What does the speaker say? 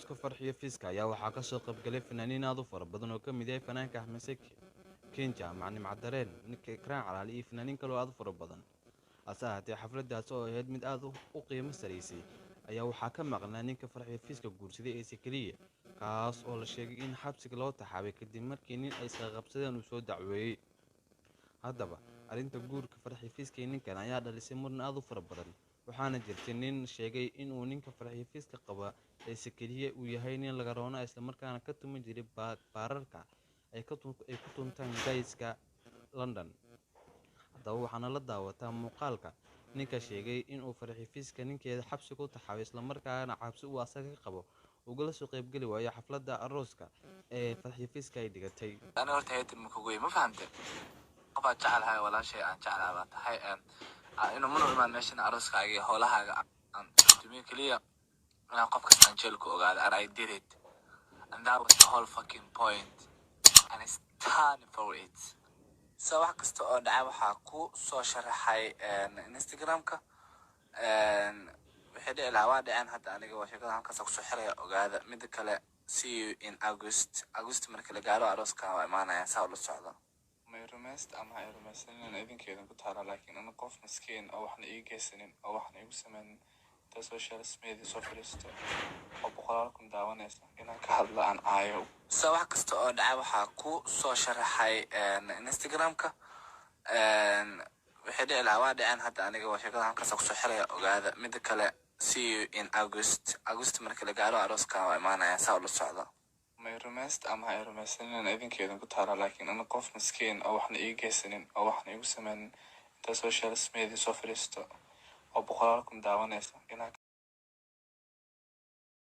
Arooska farxiyo fiiska ayaa waxaa ka soo qayb galay fanaaniin aad u fara badan oo ka mid ah fanaanka Axmed Seki, Kenja, Macalin Cabdareen, ninka Ikraan Calaali iyo fanaaniin kale oo aad u fara badan. Hase ahaatee xafladdaas oo ahayd mid aad u qiimo saraysay ayaa waxaa ka maqnaa ninka farxiyo fiiska guursaday ee Sakariya, kaas oo la sheegay in xabsiga loo taxaabay kadib markii nin ay isqa qabsadeen uu soo dacweeyey. Haddaba arrinta guurka farxiyo fiiska iyo ninkan ayaa dhalisay muran aad u fara badan, waxaana jirtay nin sheegay in uu ninka farxiyo fiiska qaba ee Sakariya uu yahay nin laga roona isla markaana ka tumi jiray baararka ay ku tuntaan gayska London. Haddaba waxaana la daawataa muuqaalka ninka sheegay in uu farxiyo fiiska ninkeeda xabsiga u taxaabay isla markaana cabsi uu asaga ka qabo ugala soo qayb gali waayo xafladda arooska ee farxiyo fiiska ay dhigatay. أنا قلت هيدا المكوي ما فهمت قبل جعل هاي ولا شيء عن جعل هذا هاي إنه منو ما ماشي عروس كاجي هولها عن تمين كلية أنا قف كستانجيلكو وقاعد أنا I did it and that was the whole fucking point and it's time for it so wax kasta oo dhacay waxaa ku soo sharaxay Instagram-ka wixii dhici lahaa waa dhaceen hadda aniga waa sheekada halkaas ku soo xiraya ogaada midda kale see you in August marka la gaaro arooska waa imaanaya saa ula socdo ما يرمست أما يرمستني أنا إذن كذا بتعرى لكن أنا قف مسكين أو إحنا جسنين أو إحنا يوسمن تسوشيال ميديا سوفرست أو بقولكم دعوانا إن كهذا عن عايو سواء كستو دعوة كو سوشيال هاي إنستغرامك وحدة العواد عن هذا أنا جوا شكلها كسر سحرية وقاعد مدكلا see you in August مركز لقارو عروسك وإمانة يساول الصعدة ما يرمست أما يرمستني أنا إذن كذا بتعرى لكن أنا قف مسكين أو إحنا جسنين أو إحنا يوسمن تسوشيال ميديا سوفرست أو بقولكم دعوانا إن